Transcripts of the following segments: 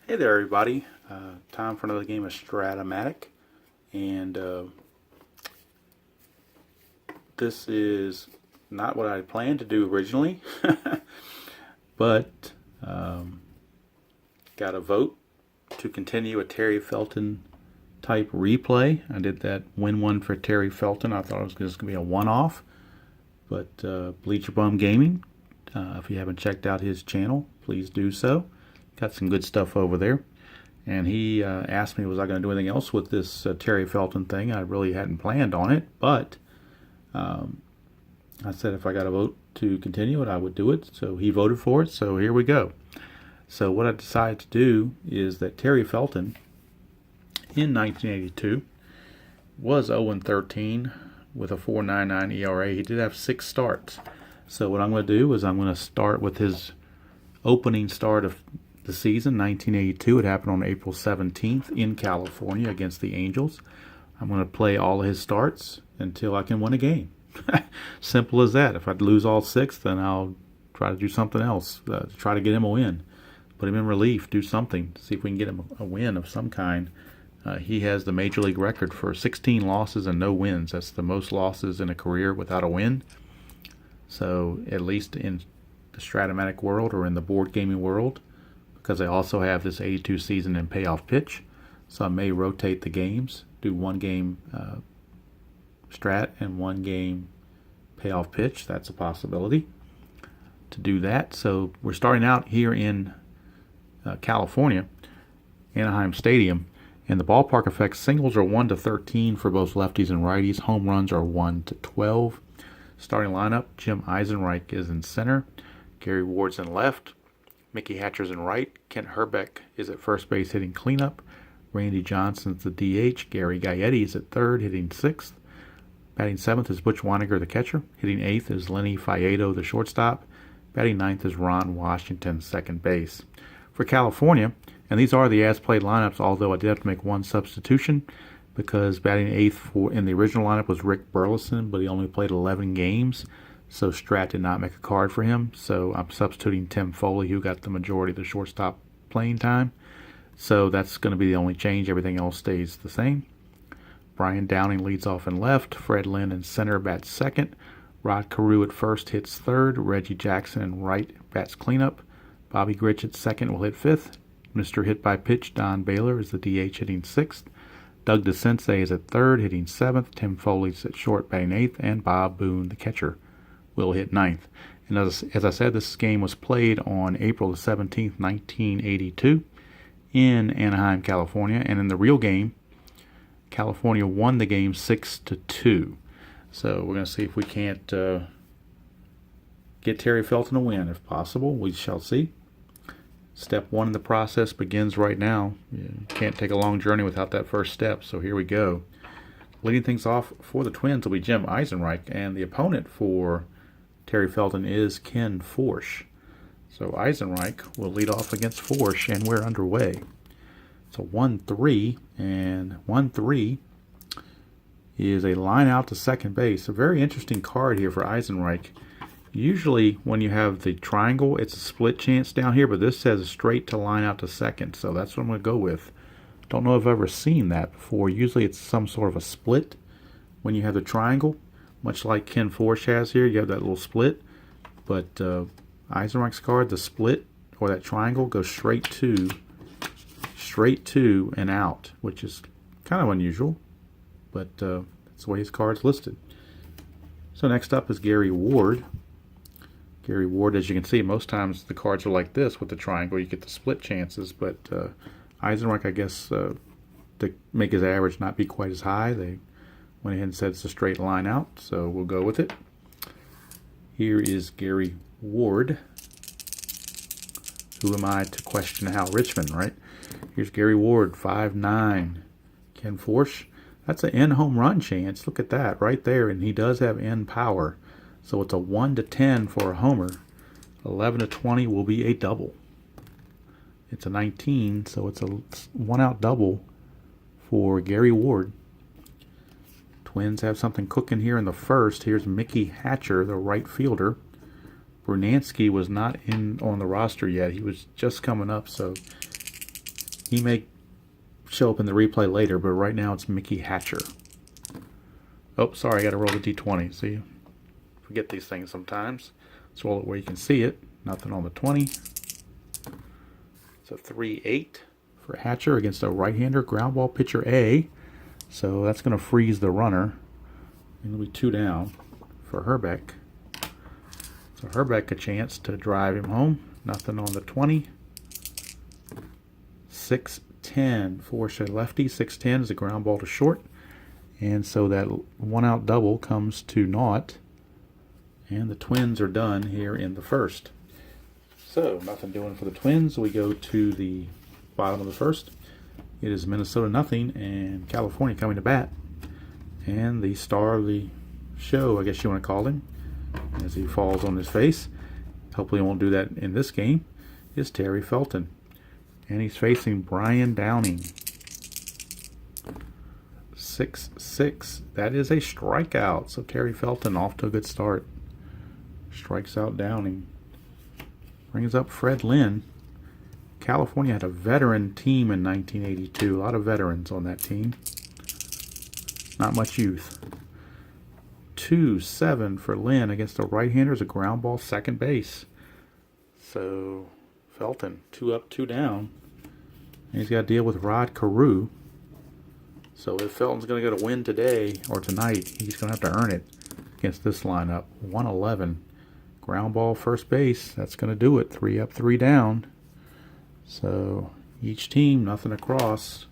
Hey there, everybody. Time for another game of Strat-O-Matic. And this is not what I planned to do originally, but got a vote to continue a Terry Felton type replay. I did that win one for Terry Felton. I thought it was just going to be a one-off. But Bleacher Bum Gaming, if you haven't checked out his channel, please do so. Got some good stuff over there. And he asked me, was I going to do anything else with this Terry Felton thing? I really hadn't planned on it, but I said if I got a vote to continue it, I would do it. So he voted for it, so here we go. So what I decided to do is that Terry Felton, in 1982, was 0-13 with a 4.99 ERA. He did have 6 starts. So what I'm going to do is I'm going to start with his opening start of the season, 1982. It happened on April 17th in California against the Angels. I'm going to play all of his starts until I can win a game. Simple as that. If I lose all 6, then I'll try to do something else to try to get him a win. Put him in relief, do something, see if we can get him a win of some kind. He has the Major League record for 16 losses and no wins. That's the most losses in a career without a win. So at least in the Strat-O-Matic world or in the board gaming world, because I also have this 82 season in payoff pitch, so I may rotate the games, do one game strat and one game payoff pitch. That's a possibility to do that. So we're starting out here in California, Anaheim Stadium, and the ballpark effect singles are 1-13 for both lefties and righties. Home runs are 1-12. Starting lineup: Jim Eisenreich is in center, Gary Ward's in left, Mickey Hatcher's in right, Kent Herbeck is at first base hitting cleanup, Randy Johnson's the DH, Gary Gaetti is at third hitting sixth, batting seventh is Butch Weiniger the catcher, hitting eighth is Lenny Faedo the shortstop, batting ninth is Ron Washington second base. For California, and these are the as-played lineups, although I did have to make one substitution because batting eighth in the original lineup was Rick Burleson, but he only played 11 games. So Strat did not make a card for him. So I'm substituting Tim Foley, who got the majority of the shortstop playing time. So that's going to be the only change. Everything else stays the same. Brian Downing leads off in left. Fred Lynn in center bats second. Rod Carew at first hits third. Reggie Jackson in right bats cleanup. Bobby Grich at second will hit fifth. Mr. Hit by Pitch, Don Baylor, is the DH hitting sixth. Doug DeSensei is at third hitting seventh. Tim Foley's at short batting eighth. And Bob Boone, the catcher, will hit ninth. And as I said, this game was played on April the 17th, 1982 in Anaheim, California. And in the real game, California won the game 6-2. So we're going to see if we can't get Terry Felton a win. If possible, we shall see. Step one in the process begins right now. You can't take a long journey without that first step, so here we go. Leading things off for the Twins will be Jim Eisenreich, and the opponent for Terry Felton is Ken Forsch. So Eisenreich will lead off against Forsch, and we're underway. So 1-3, and 1-3 is a line out to second base. A very interesting card here for Eisenreich. Usually when you have the triangle, it's a split chance down here, but this says a straight to line out to second, so that's what I'm going to go with. Don't know if I've ever seen that before. Usually it's some sort of a split when you have the triangle, much like Ken Forsch has here. You have that little split, but Eisenreich's card, the split or that triangle goes straight to and out, which is kind of unusual, but that's the way his card's listed. So next up is Gary Ward. Gary Ward, as you can see, most times the cards are like this with the triangle. You get the split chances, but Eisenreich, I guess, to make his average not be quite as high, they went ahead and said it's a straight line out, so we'll go with it. Here is Gary Ward. Who am I to question Hal Richmond, right? Here's Gary Ward, 5'9". Ken Forsch, that's an N home run chance. Look at that right there, and he does have N power. So it's a 1-10 for a homer. 11-20 will be a double. It's a 19, so it's a one-out double for Gary Ward. Twins have something cooking here in the first. Here's Mickey Hatcher, the right fielder. Brunansky was not in on the roster yet. He was just coming up, so He may show up in the replay later, but right now it's Mickey Hatcher. Oh, sorry, I got to roll the d20. See, forget these things sometimes. Let's roll it where you can see it. Nothing on the 20. It's a 3-8 for Hatcher against a right-hander, ground ball pitcher A. So that's going to freeze the runner. It'll be 2 down for Herbeck. So Herbeck a chance to drive him home. Nothing on the 20. 6-10 for a lefty. 6-10 is a ground ball to short. And so that 1-out double comes to naught. And the Twins are done here in the first. So nothing doing for the Twins. We go to the bottom of the first. It is Minnesota nothing and California coming to bat. And the star of the show, I guess you want to call him, as he falls on his face, hopefully he won't do that in this game, is Terry Felton. And he's facing Brian Downing. 6-6. That is a strikeout. So Terry Felton off to a good start. Strikes out Downing. Brings up Fred Lynn. California had a veteran team in 1982. A lot of veterans on that team. Not much youth. 2-7 for Lynn against the right-hander is a ground ball second base. So Felton, 2 up, 2 down. And he's got to deal with Rod Carew. So if Felton's going to get a win today or tonight, he's going to have to earn it against this lineup. 111. Ground ball first base. That's going to do it. 3 up, 3 down. So each team, nothing across.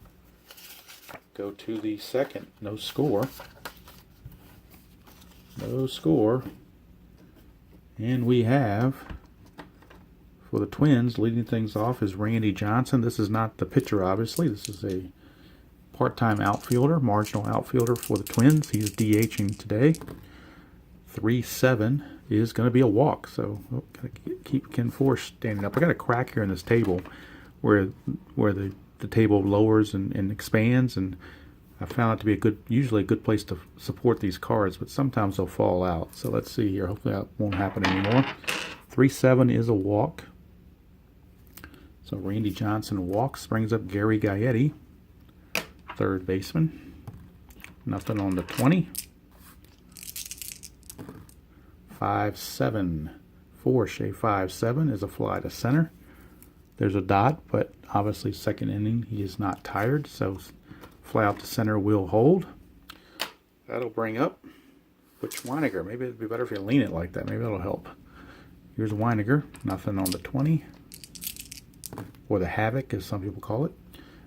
Go to the second. No score. No score. And we have, for the Twins, leading things off is Randy Johnson. This is not the pitcher, obviously. This is a part-time outfielder, marginal outfielder for the Twins. He's DHing today. 3-7 is going to be a walk. So gotta keep Ken Force standing up. I got a crack here in this table where the table lowers and expands, and I found it to be usually a good place to support these cards, but sometimes they'll fall out. So let's see here. Hopefully that won't happen anymore. 3-7 is a walk. So Randy Johnson walks, brings up Gary Gaetti, third baseman. Nothing on the 20. 5-7 for Shea. 5-7 is a fly to center. There's a dot, but obviously second inning he is not tired, so fly out to center will hold. That'll bring up Butch Weiniger. Maybe it'd be better if you lean it like that. Maybe that'll help. Here's Weiniger. Nothing on the 20. Or the Havoc, as some people call it.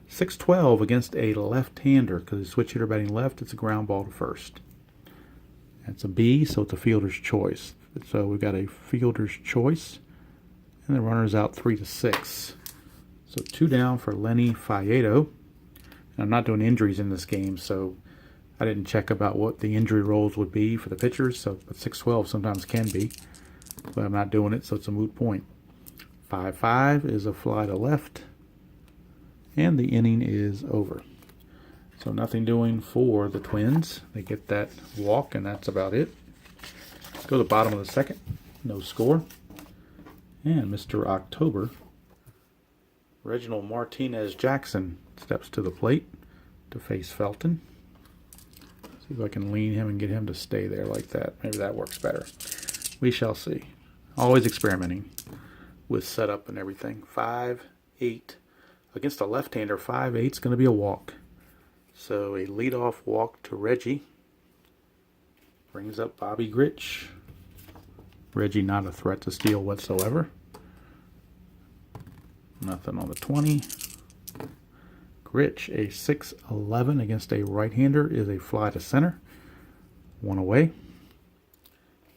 6-12 against a left-hander. Because he's switch hitter batting left, it's a ground ball to first. That's a B, so it's a fielder's choice. So we've got a fielder's choice. And the runner's out 3-6. So 2 down for Lenny Faedo. I'm not doing injuries in this game, so I didn't check about what the injury rolls would be for the pitchers. So, but 6-12 sometimes can be, but I'm not doing it, so it's a moot point. 5-5 is a fly to left, and the inning is over. So nothing doing for the Twins. They get that walk, and that's about it. Let's go to the bottom of the second. No score. And Mr. October, Reginald Martinez Jackson, steps to the plate to face Felton. See if I can lean him and get him to stay there like that. Maybe that works better. We shall see. Always experimenting with setup and everything. 5-8 against a left-hander. 5-8 is going to be a walk. So a leadoff walk to Reggie. Brings up Bobby Grich. Reggie not a threat to steal whatsoever. Nothing on the 20. Grich, a 6-11 against a right-hander, is a fly to center. 1 away.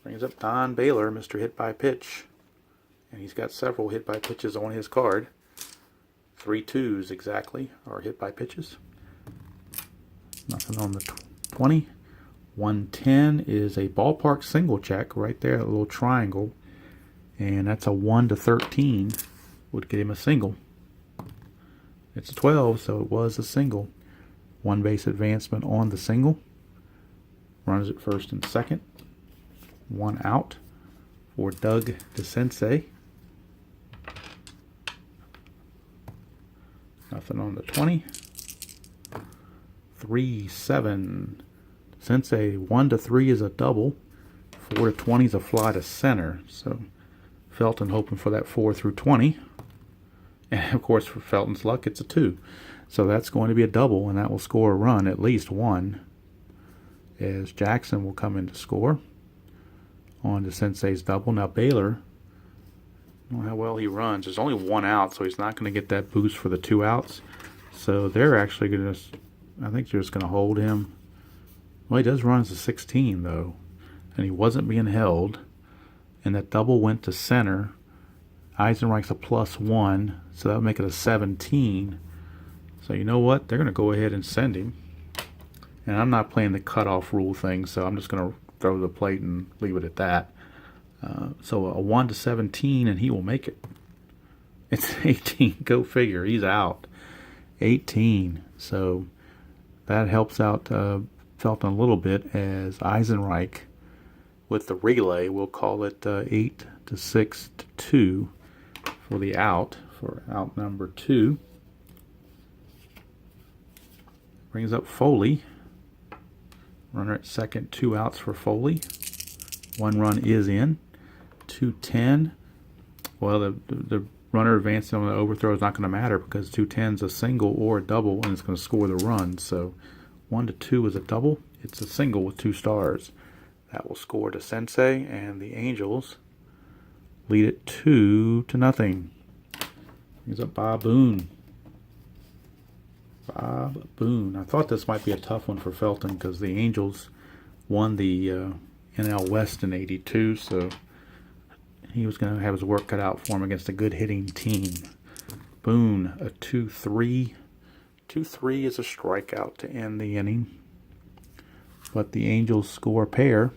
Brings up Don Baylor, Mr. Hit by Pitch. And he's got several hit by pitches on his card. 3 2s exactly are hit by pitches. Nothing on the 20. 110 is a ballpark single check right there, a little triangle. And that's a 1-13. Would get him a single. It's a 12, so it was a single. 1 base advancement on the single. Runs at first and second. 1 out for Doug DeSensei. Nothing on the 20. 3-7. Since a 1 to 3 is a double, 4 to 20 is a fly to center. So Felton hoping for that 4 through 20. And of course, for Felton's luck, it's a 2. So that's going to be a double, and that will score a run, at least one, as Jackson will come in to score on to Sensei's double. Now Baylor, I don't know how well he runs. There's only 1 out, so he's not going to get that boost for the 2 outs. So they're actually going to, I think they're just going to hold him. Well, he does run as a 16, though, and he wasn't being held. And that double went to center. Eisenreich's a +1, so that would make it a 17. So you know what? They're going to go ahead and send him. And I'm not playing the cutoff rule thing, so I'm just going to throw the plate and leave it at that. So a 1 to 17, and he will make it. It's 18. Go figure. He's out. 18. So that helps out Felton a little bit, as Eisenreich, with the relay, we'll call it 8 to 6 to 2 for the out, for out number 2. Brings up Foley. Runner at second, 2 outs for Foley. 1 run is in. 2-10. Well, the runner advancing on the overthrow is not going to matter, because 2-10 is a single or a double, and it's going to score the run. So 1 to 2 is a double. It's a single with 2 stars. That will score to Sensei, and the Angels lead it 2-0. Brings up Bob Boone. Bob Boone. I thought this might be a tough one for Felton, because the Angels won the NL West in '82, so he was going to have his work cut out for him against a good hitting team. Boone, a 2-3. 2-3 is a strikeout to end the inning. But the Angels score a pair,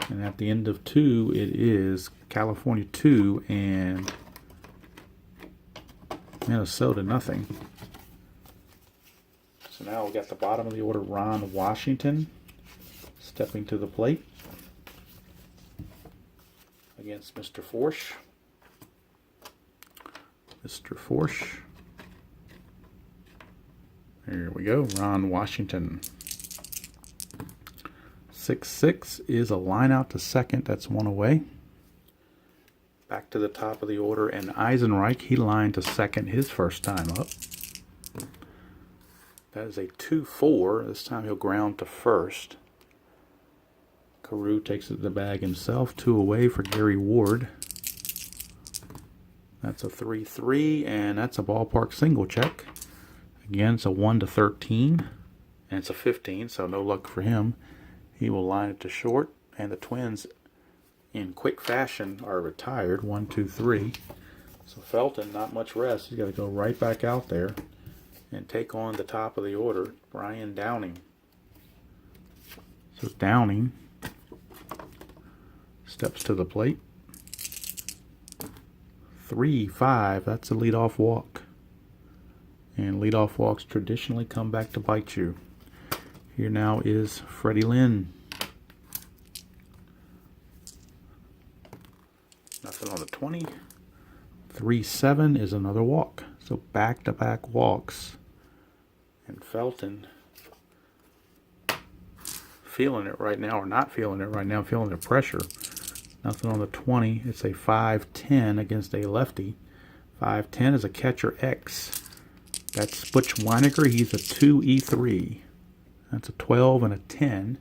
and at the end of 2, it is California 2 and Minnesota nothing. So now we got the bottom of the order, Ron Washington stepping to the plate against Mr. Forsch. Mr. Forsch. There we go, Ron Washington. 6-6 is a line out to second. That's 1 away. Back to the top of the order, and Eisenreich, he lined to second his first time up. That is a 2-4. This time he'll ground to first. Carew takes it to the bag himself. 2 away for Gary Ward. That's a 3-3, and that's a ballpark single check. Again, it's a 1 to 13, and it's a 15, so no luck for him. He will line it to short, and the Twins, in quick fashion, are retired. 1, 2, 3. So Felton, not much rest. He's got to go right back out there and take on the top of the order, Brian Downing. So Downing steps to the plate. 3-5. That's a leadoff walk. And leadoff walks traditionally come back to bite you. Here now is Freddie Lynn. Nothing on the 20. 3-7 is another walk. So back-to-back walks. And Felton feeling it right now, or not feeling it right now, feeling the pressure. Nothing on the 20. It's a 5-10 against a lefty. 5-10 is a catcher X. That's Butch Weiniger. He's a 2E3. That's a 12 and a 10.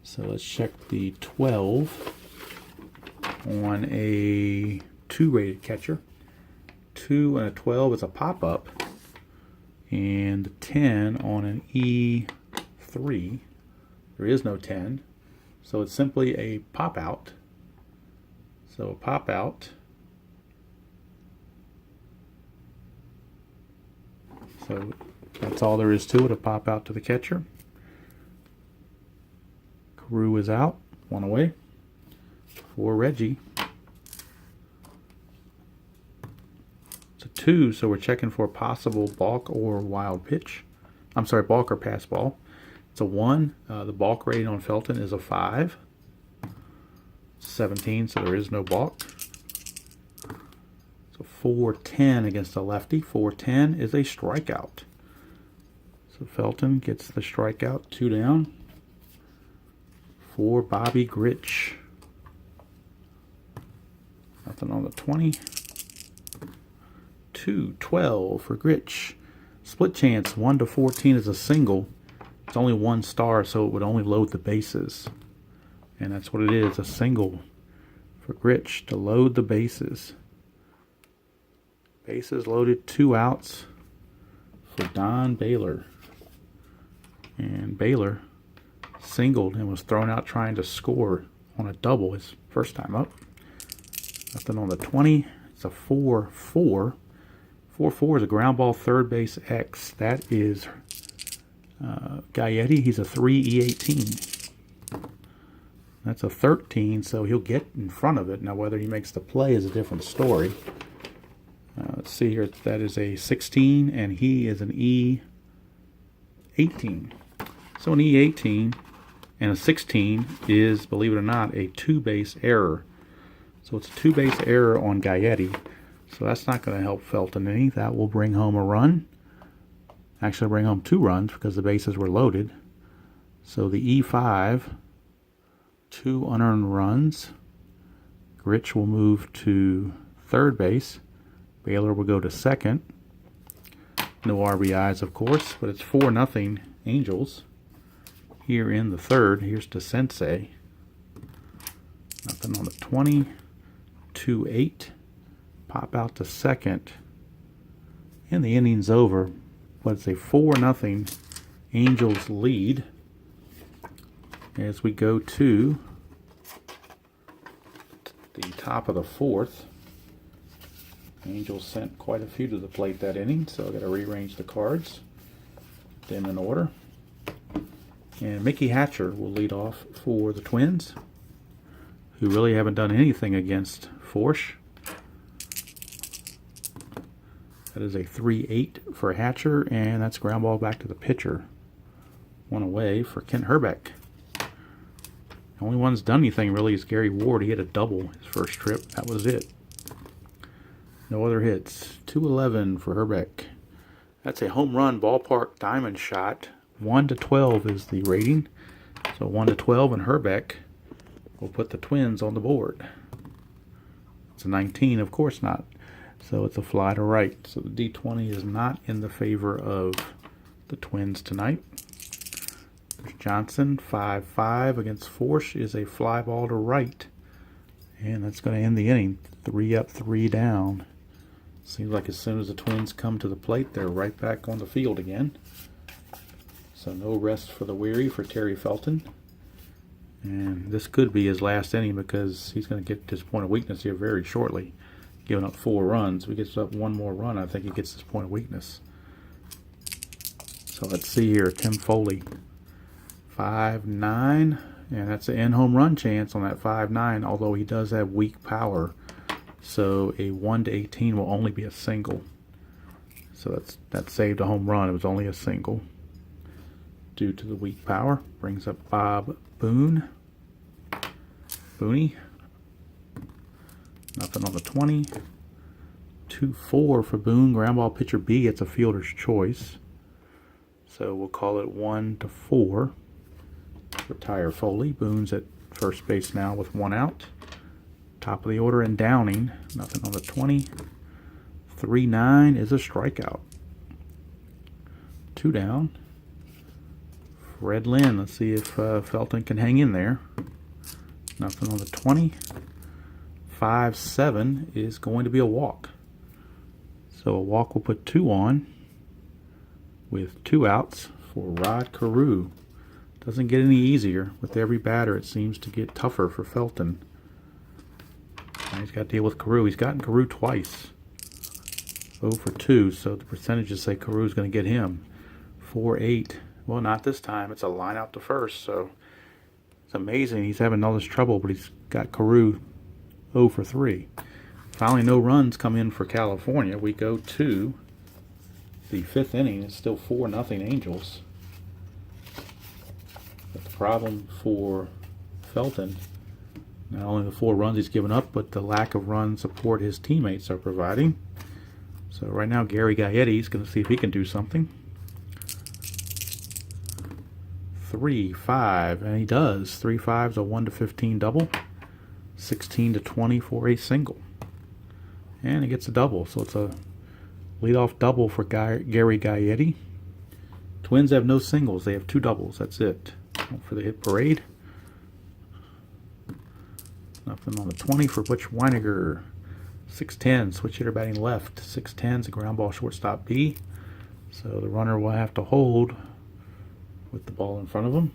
So let's check the 12 on a 2-rated catcher. 2 and a 12 is a pop-up. And 10 on an E3. There is no 10. So it's simply a pop-out. So a pop-out. So that's all there is to it, a pop-out to the catcher. Carew is out, 1 away for Reggie. It's a 2, so we're checking for a possible balk or wild pitch. I'm sorry, balk or pass ball. It's a 1. The balk rating on Felton is a 5. 17, so there is no balk. So 4-10 against a lefty. 4-10 is a strikeout. So Felton gets the strikeout, 2 down for Bobby Grich. Nothing on the 20. 2-12 for Grich. Split chance, 1-14 is a single. It's only 1 star, so it would only load the bases. And that's what it is, a single for Grich to load the bases. Bases loaded, 2 outs for Don Baylor. And Baylor singled and was thrown out trying to score on a double his first time up. Nothing on the 20. It's a 4-4. 4-4 is a ground ball, third base X. That is Gaetti. He's a 3 E18. That's a 13, so he'll get in front of it. Now, whether he makes the play is a different story. Let's see here. That is a 16, and he is an E18. So an E18 and a 16 is, believe it or not, a 2-base error. So it's a 2-base error on Gaetti. So that's not going to help Felton any. That will bring home a run. Actually bring home 2 runs because the bases were loaded. So the E5, 2 unearned runs. Grich will move to third base. Baylor will go to second. No RBIs, of course, but it's 4-0 Angels. Here in the third, here's to Sensei. Nothing on the 20. 2-8. Pop out to second. And the inning's over. But it's a 4-0 Angels lead. As we go to the top of the 4th. Angels sent quite a few to the plate that inning, so I've got to rearrange the cards. Them in order. And Mickey Hatcher will lead off for the Twins, who really haven't done anything against Forsch. That is a 3-8 for Hatcher, and that's ground ball back to the pitcher. 1 away for Kent Herbeck. The only one that's done anything really is Gary Ward. He hit a double his first trip. That was it. No other hits. 2-11 for Herbeck. That's a home run ballpark diamond shot. 1-12 is the rating. So 1-12, and Herbeck will put the Twins on the board. It's a 19, of course not. So it's a fly to right. So the D20 is not in the favor of the Twins tonight. Johnson, 5-5 against Forsch, is a fly ball to right. And that's going to end the inning. 3 up, 3 down. Seems like as soon as the Twins come to the plate, they're right back on the field again. So no rest for the weary for Terry Felton. And this could be his last inning because he's going to get to his point of weakness here very shortly. Giving up 4 runs. If he gets up 1 more run, I think he gets his point of weakness. So let's see here. Tim Foley, 5-9. And that's an in-home run chance on that 5-9, although he does have weak power. So a 1-18 will only be a single. So that saved a home run. It was only a single due to the weak power. Brings up Bob Boone. Booney. Nothing on the 20. 2-4 for Boone. Ground ball pitcher B. It's a fielder's choice. So we'll call it 1-4. Retire Foley. Boone's at first base now with 1 out. Top of the order in Downing. Nothing on the 20. 3-9 is a strikeout. 2 down. Fred Lynn. Let's see if Felton can hang in there. Nothing on the 20. 5-7 is going to be a walk. So a walk will put 2 on with 2 outs for Rod Carew. Doesn't get any easier. With every batter, it seems to get tougher for Felton. Now he's got to deal with Carew. He's gotten Carew twice. 0 for 2, so the percentages say Carew's going to get him. 4-8. Well, not this time. It's a line out to first, so it's amazing he's having all this trouble, but he's got Carew 0 for 3. Finally, no runs come in for California. We go to the 5th inning. It's still 4-0 Angels. But the problem for Felton Not only the 4 runs he's given up, but the lack of run support his teammates are providing. So right now, Gary Gaetti is going to see if he can do something. 3, 5, and he does. 3 5s, a 1 to 15 double. 16 to 20 for a single. And he gets a double, so it's a leadoff double for Gary Gaetti. Twins have no singles, they have 2 doubles, that's it. For the hit parade. Nothing on the 20 for Butch Weiniger. 6-10, switch hitter batting left. 6-10's a ground ball shortstop B. So the runner will have to hold with the ball in front of him.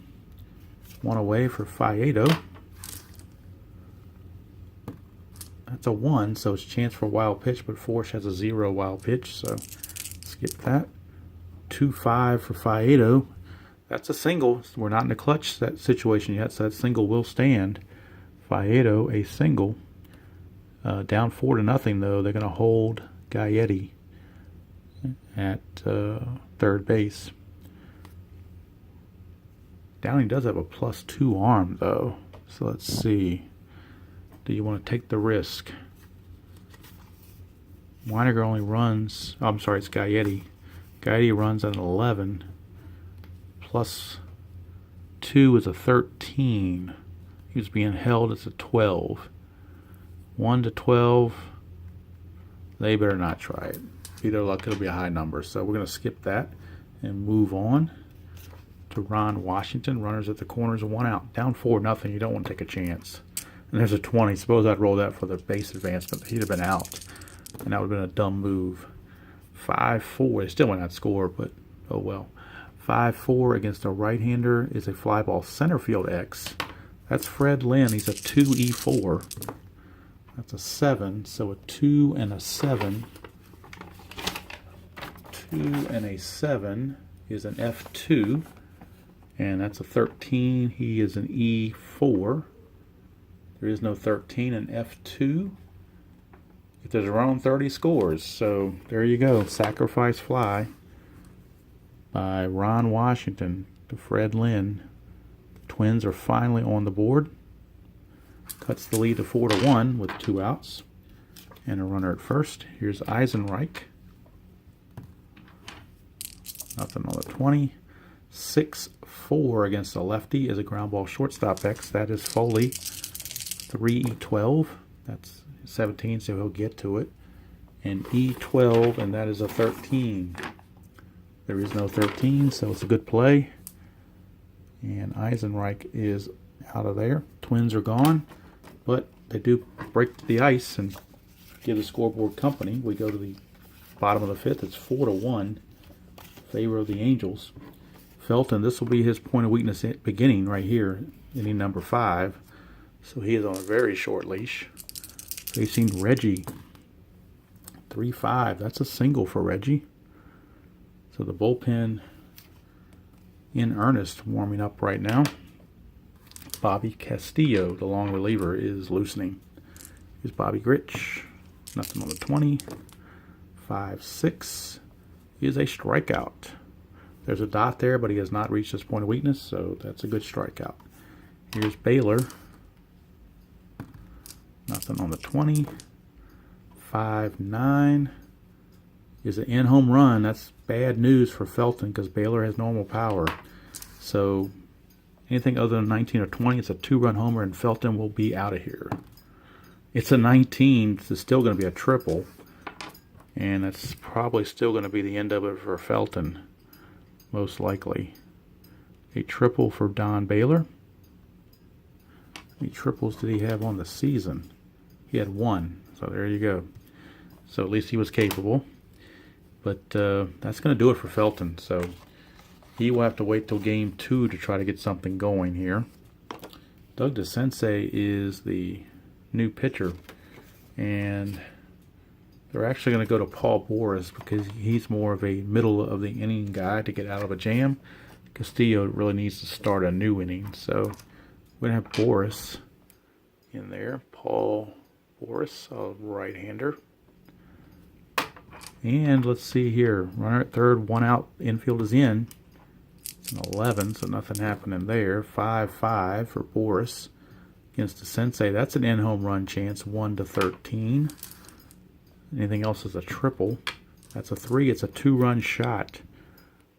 1 away for Felton. That's a 1, so it's a chance for a wild pitch, but Forsh has a 0 wild pitch, so skip that. 2-5 for Felton. That's a single. We're not in a clutch that situation yet, so that single will stand. Felton, a single. Down 4-0 though. They're going to hold Gaetti at third base. Downing does have a +2 arm though, so let's see. Do you want to take the risk? Weiniger only runs, oh, I'm sorry, it's Gaetti. Gaetti runs at an 11. +2 is a 13. He was being held as a 12. 1 to 12. They better not try it. Be their luck, it'll be a high number. So we're going to skip that and move on to Ron Washington. Runners at the corners, 1 out. Down 4-0. You don't want to take a chance. And there's a 20. Suppose I'd roll that for the base advancement. He'd have been out. And that would have been a dumb move. 5-4. They still went out score, but oh well. 5-4 against a right-hander is a fly ball center field X. That's Fred Lynn. He's a 2E4. That's a 7. So a 2 and a 7. 2 and a 7 is an F2. And that's a 13. He is an E4. There is no 13 in F2. If there's a run on 30, scores. So there you go. Sacrifice fly by Ron Washington to Fred Lynn. The Twins are finally on the board. Cuts the lead to 4-1 with 2 outs and a runner at first. Here's Eisenreich. Nothing on the 20. 6-4 against a lefty is a ground ball shortstop X. That is Foley. 3E12. That's 17, so he'll get to it. And E12, and that is a 13. There is no 13, so it's a good play. And Eisenreich is out of there. Twins are gone, but they do break the ice and give the scoreboard company. We go to the bottom of the 5th. It's 4-1 in favor of the Angels. Felton, this will be his point of weakness beginning right here, inning number 5. So he is on a very short leash. Facing Reggie. 3-5. That's a single for Reggie. So the bullpen in earnest warming up right now. Bobby Castillo, the long reliever, is loosening. Here's Bobby Grich. Nothing on the 20. 5-6 is a strikeout. There's a dot there, but he has not reached his point of weakness, so that's a good strikeout. Here's Baylor. Nothing on the 20. 5-9 is an in-home run. That's bad news for Felton because Baylor has normal power. So anything other than 19 or 20, it's a 2-run homer, and Felton will be out of here. It's a 19. It's still going to be a triple, and that's probably still going to be the end of it for Felton, most likely. A triple for Don Baylor. How many triples did he have on the season? He had 1, so there you go. So at least he was capable. But that's going to do it for Felton. So he will have to wait till game 2 to try to get something going here. Doug DeSensei is the new pitcher. And they're actually going to go to Paul Boris because he's more of a middle of the inning guy to get out of a jam. Castillo really needs to start a new inning. So we're going to have Boris in there. Paul Boris, a right-hander. And let's see here. Runner at third, 1 out. Infield is in. It's an 11, so nothing happening there. 5-5 for Boris. against the Sensei. That's an in-home run chance, 1-13. Anything else is a triple. That's a 3. It's a 2-run shot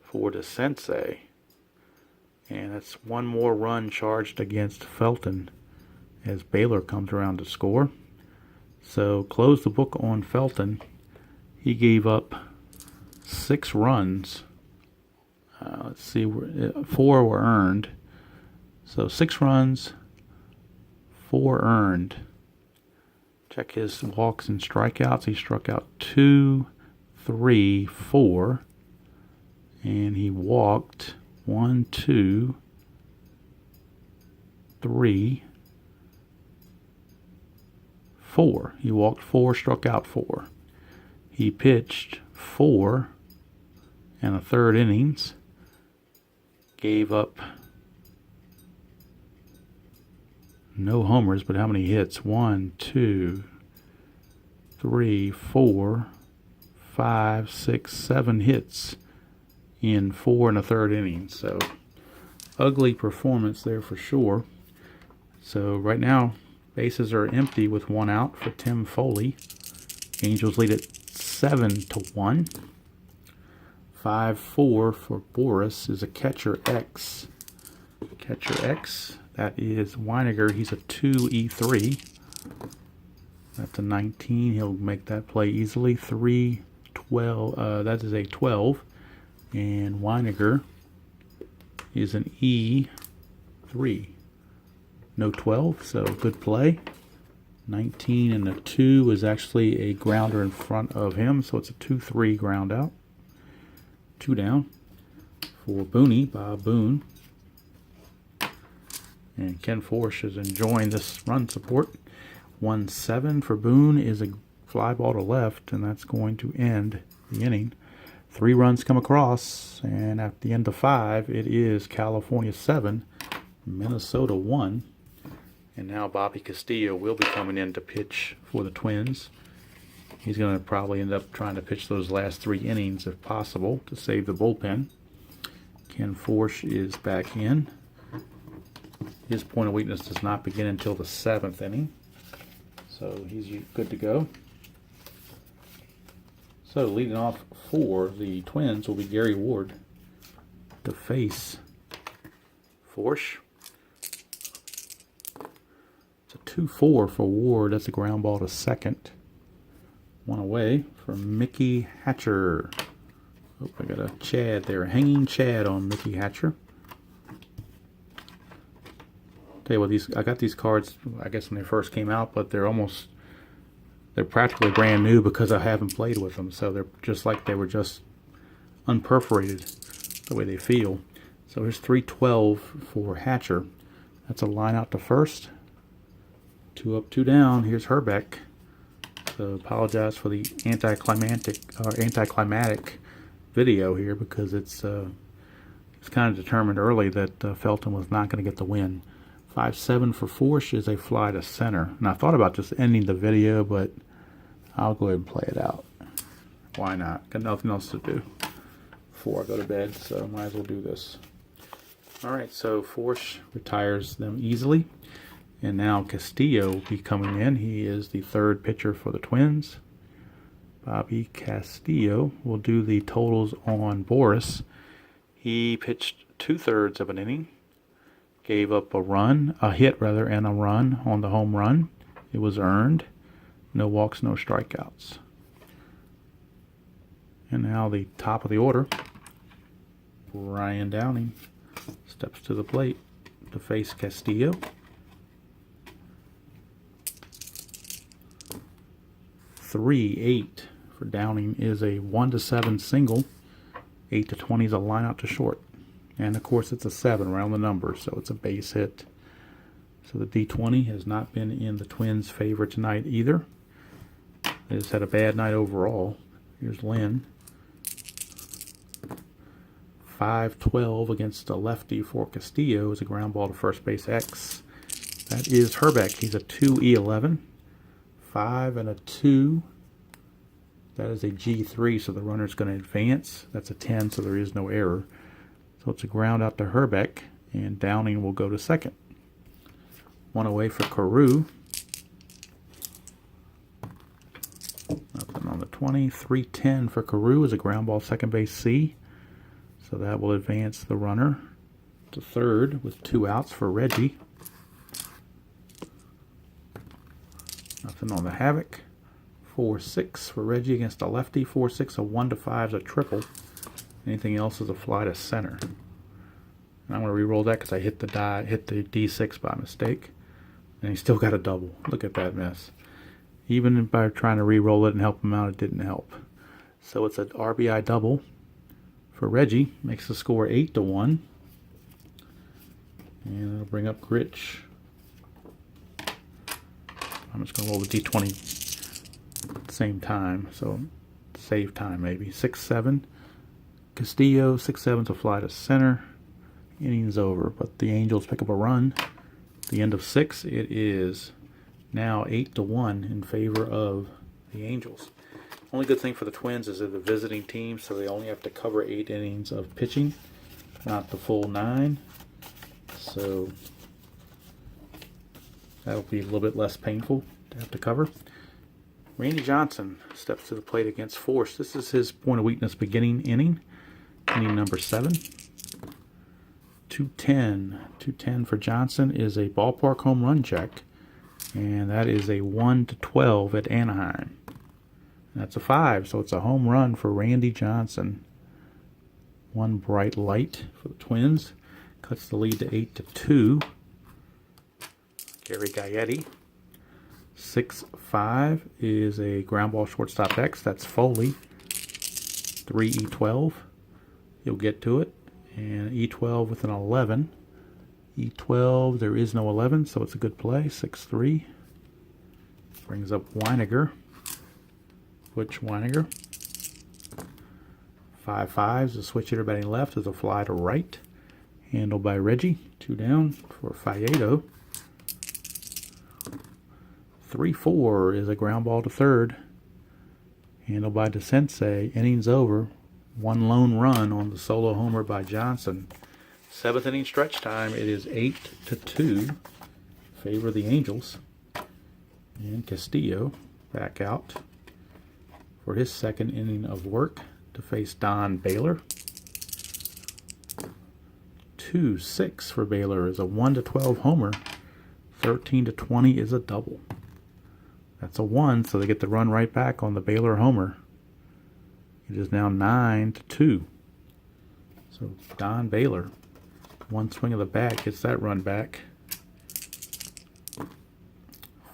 for the Sensei. And that's one more run charged against Felton as Baylor comes around to score. So close the book on Felton. He gave up 6 runs. Let's see, 4 were earned. So 6 runs, 4 earned. Check his walks and strikeouts. He struck out 2, 3, 4. And he walked 1, 2, 3, 4. He walked 4, struck out 4. He pitched 4 and a third innings. Gave up no homers, but how many hits? 1, 2, 3, 4, 5, 6, 7 hits in 4 and a third innings. So ugly performance there for sure. So right now bases are empty with 1 out for Tim Foley. Angels lead at 7-1. 5-4 for Boris is a catcher X. Catcher X, that is Weiniger. He's a 2E3. That's a 19. He'll make that play easily. 3-12. That is a 12. And Weiniger is an E3. No 12, so good play. 19 and a 2 is actually a grounder in front of him, so it's a 2-3 ground out. 2 down for Booney, Bob Boone. And Ken Forsch is enjoying this run support. 1-7 for Boone is a fly ball to left, and that's going to end the inning. 3 runs come across, and at the end of 5, it is California 7, Minnesota 1. And now Bobby Castillo will be coming in to pitch for the Twins. He's going to probably end up trying to pitch those last 3 innings if possible to save the bullpen. Ken Forsch is back in. His point of weakness does not begin until the 7th inning. So he's good to go. So leading off for the Twins will be Gary Ward to face Forsch. It's a 2-4 for Ward. That's a ground ball to second. 1 away from Mickey Hatcher. Oh, I got a Chad there. Hanging Chad on Mickey Hatcher. Tell you what, I got these cards, I guess, when they first came out, but they're practically brand new because I haven't played with them. So they're just like they were just unperforated the way they feel. So here's 3-12 for Hatcher. That's a line out to first. 2 up, 2 down. Here's Herbeck. So apologize for the anticlimactic video here because it's kind of determined early that Felton was not going to get the win. 5-7 for Forsch is a fly to center. And I thought about just ending the video, but I'll go ahead and play it out. Why not? Got nothing else to do before I go to bed, so might as well do this. All right, so Forsch retires them easily. And now Castillo will be coming in. He is the 3rd pitcher for the Twins. Bobby Castillo will do the totals on Boris. He pitched 2/3 of an inning. Gave up a hit, and a run on the home run. It was earned. No walks, no strikeouts. And now the top of the order. Ryan Downing steps to the plate to face Castillo. 3-8 for Downing is a 1-7 single. 8-20 is a line out to short. And of course it's a 7 around the numbers, so it's a base hit. So the D20 has not been in the Twins' favor tonight either. They just had a bad night overall. Here's Lynn. 5-12 against a lefty for Castillo is a ground ball to first base X. That is Herbeck. He's a 2E11. 5 and a 2. That is a G3, so the runner's going to advance. That's a 10, so there is no error. So it's a ground out to Herbeck, and Downing will go to second. One away for Carew. Nothing on the 20. 3-10 for Carew is a ground ball, second base C. So that will advance the runner to third with 2 outs for Reggie. Nothing on the Havoc. 4-6 for Reggie against a lefty. 4-6, a 1-5 is a triple. Anything else is a fly to center. And I'm going to re-roll that because I hit the D6 by mistake. And he still got a double. Look at that mess. Even by trying to re-roll it and help him out, it didn't help. So it's an RBI double for Reggie. Makes the score 8-1. And it'll bring up Gritch. I'm just going to roll the D20 at the same time. So save time maybe. 6-7. Castillo, 6-7's a fly to center. Innings over, but the Angels pick up a run. At the end of 6, it is now 8-1 in favor of the Angels. Only good thing for the Twins is they're the visiting team, so they only have to cover 8 innings of pitching, not the full 9. So that'll be a little bit less painful to have to cover. Randy Johnson steps to the plate against Force. This is his point of weakness beginning inning number 7. 210 for Johnson is a ballpark home run check, and that is a 1-12 at Anaheim. That's a 5, so it's a home run for Randy Johnson. One bright light for the Twins. Cuts the lead to 8-2. Gary Gaetti. 6-5 is a ground ball shortstop X. That's Foley. 3-E12. You'll get to it. And E12 with an 11. E12, there is no 11, so it's a good play. 6-3. Brings up Weiniger. Butch Weiniger. 5-5 is a switch hitter batting left. Is a fly to right. Handled by Reggie. 2 down for Faedo. 3-4 is a ground ball to third. Handled by DeSensei. Innings over. 1 lone run on the solo homer by Johnson. 7th inning stretch time. It is 8-2. Favor of the Angels. And Castillo back out for his 2nd inning of work to face Don Baylor. 2-6 for Baylor is a 1-12 homer. 13-20 is a double. That's a 1, so they get the run right back on the Baylor homer. It is now 9-2. So Don Baylor, 1 swing of the bat, gets that run back.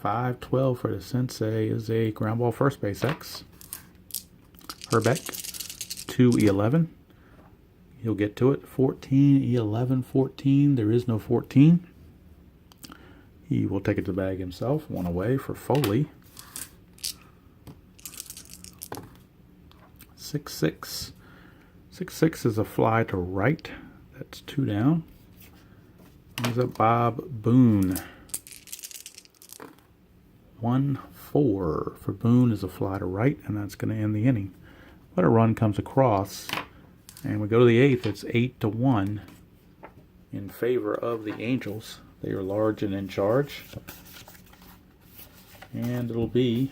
5-12 for the Sensei is a ground ball first base X. Herbeck, 2-11. He'll get to it. 14-11, 14. There is no 14. He will take it to the bag himself. 1 away for Foley. 6-6. 6-6 is a fly to right. That's 2 down. Brings up Bob Boone. 1-4 for Boone is a fly to right, and that's going to end the inning. But a run comes across, and we go to the 8th. It's 8-1 in favor of the Angels. They are large and in charge. And it'll be,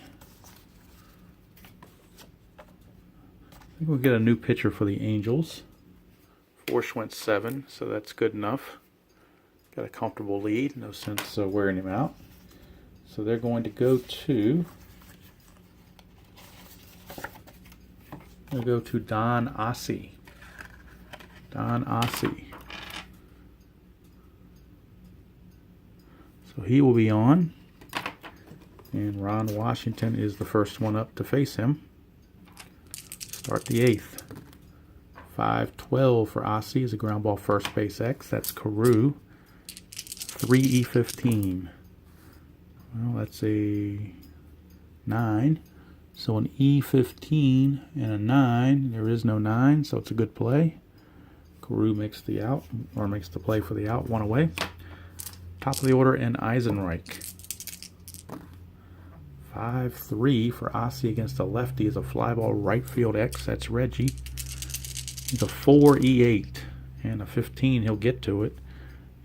I think we'll get a new pitcher for the Angels. Force went 7, so that's good enough. Got a comfortable lead. No sense wearing him out. So they're going to go to Don Ossie. Don Ossie. So he will be on. And Ron Washington is the first one up to face him. Start the 8th. 5-12 for Ossie is a ground ball first base X. That's Carew. 3-E15. Well, that's a 9. So an E15 and a 9. There is no 9, so it's a good play. Carew makes the out, or makes the play for the out. 1 away. Top of the order, and Eisenreich. 5-3 for Ossie against a lefty is a fly ball right field X. That's Reggie. He's a 4-E8 and a 15. He'll get to it.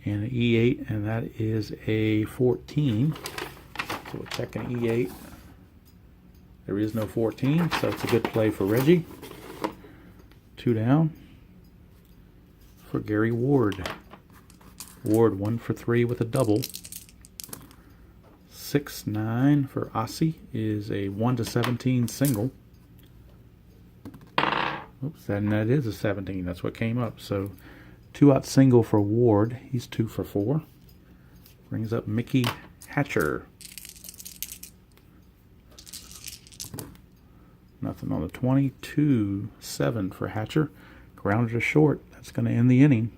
and an E8, and that is a 14. So we'll check an E8. There is no 14, so it's a good play for Reggie. 2 down for Gary Ward. Ward 1 for 3 with a double. 6-9 for Ossie is a 1-17 single. Oops, and that is a 17. That's what came up. So 2-out single for Ward. He's 2 for 4. Brings up Mickey Hatcher. Nothing on the 20. 2-7 for Hatcher. Grounded to short. That's going to end the inning.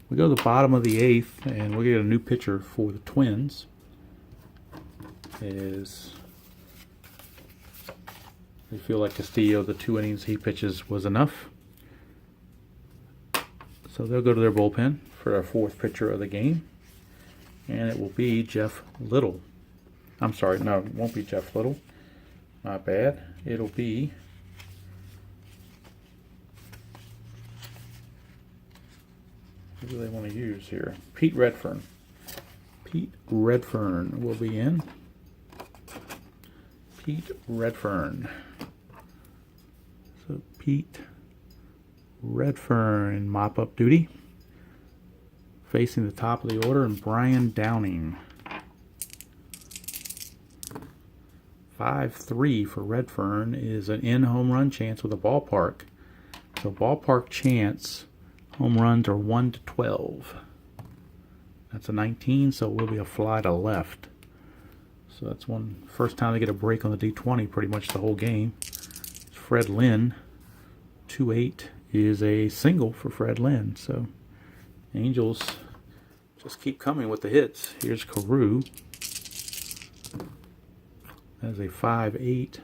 We go to the bottom of the 8th, and we'll get a new pitcher for the Twins. They feel like Castillo, the 2 innings he pitches was enough. So they'll go to their bullpen for our 4th pitcher of the game. And it will be Jeff Little. I'm sorry, no, it won't be Jeff Little. Not bad. It'll be who do they want to use here? Pete Redfern. Pete Redfern will be in. Pete Redfern. So Pete Redfern mop-up duty. Facing the top of the order, and Brian Downing. 5-3 for Redfern is an in-home run chance with a ballpark. So ballpark chance, home runs are 1-12. That's a 19, so it will be a fly to left. So that's first time they get a break on the D20 pretty much the whole game. It's Fred Lynn. 2-8 is a single for Fred Lynn. So Angels just keep coming with the hits. Here's Carew. That is a 5-8.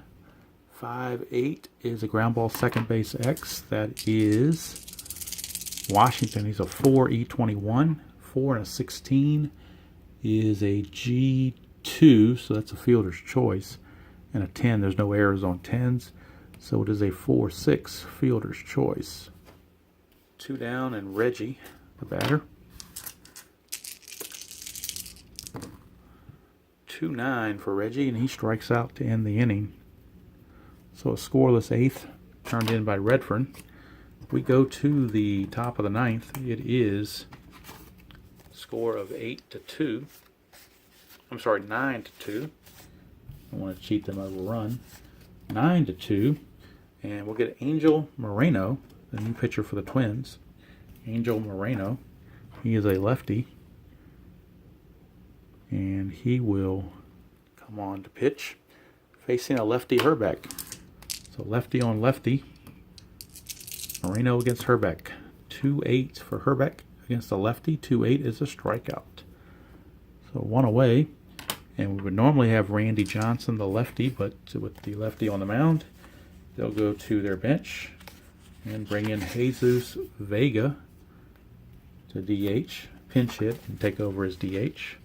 5-8 is a ground ball second base X. That is Washington. He's a 4 E21. 4 and a 16 is a G2, so that's a fielder's choice. And a 10, there's no errors on 10s. So it is a 4-6 fielder's choice. 2 down, and Reggie, the batter. 2-9 for Reggie, and he strikes out to end the inning. So a scoreless 8th turned in by Redfern. We go to the top of the 9th. It is a score of 8-2. I'm sorry, 9-2. I want to cheat them out of a run. 9-2. And we'll get Angel Moreno, the new pitcher for the Twins. Angel Moreno. He is a lefty. And he will come on to pitch, facing a lefty Herbeck. So lefty on lefty. Moreno against Herbeck. 2-8 for Herbeck against a lefty. 2-8 is a strikeout. So 1 away. And we would normally have Randy Johnson, the lefty, but with the lefty on the mound, they'll go to their bench and bring in Jesus Vega to DH, pinch hit, and take over as DH.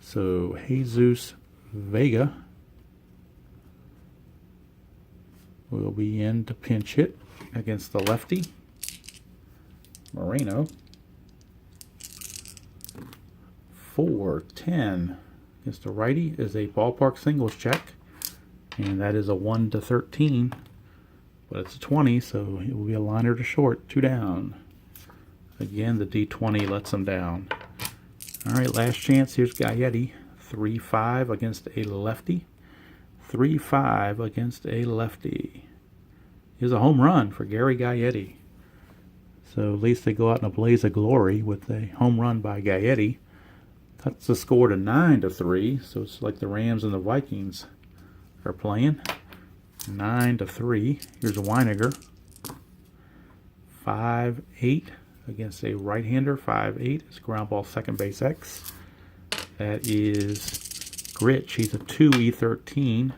So Jesus Vega will be in to pinch hit against the lefty Moreno. 4-10 against the righty is a ballpark singles check, and that is a 1-13, but it's a 20, so it will be a liner to short. 2 down. Again, the D20 lets them down. All right, last chance. Here's Gaetti. 3-5 against a lefty. 3-5 against a lefty. Here's a home run for Gary Gaetti. So at least they go out in a blaze of glory with a home run by Gaetti. Cuts the score to 9-3. So it's like the Rams and the Vikings are playing. 9-3. Here's Weiniger. 5-8 against a right-hander. 5-8 is ground ball second base X. That is Gritch. He's a 2 E13.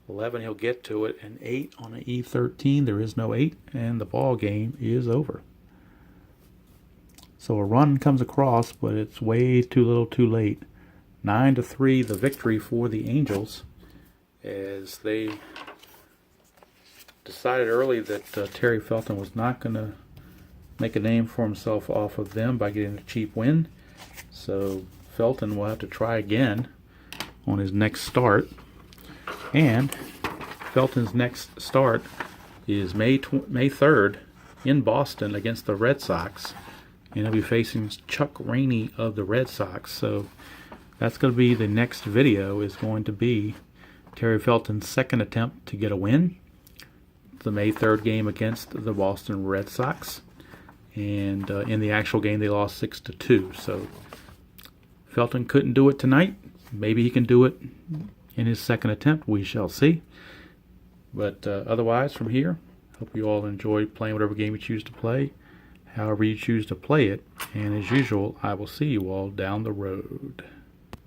11 he'll get to it, and 8 on an E13. There is no 8, and the ball game is over. So a run comes across, but it's way too little too late. 9-3 the victory for the Angels, as they decided early that Terry Felton was not going to make a name for himself off of them by getting a cheap win. So Felton will have to try again on his next start. And Felton's next start is May 3rd in Boston against the Red Sox. And he'll be facing Chuck Rainey of the Red Sox. So that's going to be the next video, is going to be Terry Felton's second attempt to get a win. The May 3rd game against the Boston Red Sox. And in the actual game, they lost 6-2. So Felton couldn't do it tonight. Maybe he can do it in his second attempt. We shall see. But otherwise, from here, hope you all enjoy playing whatever game you choose to play, however you choose to play it. And as usual, I will see you all down the road.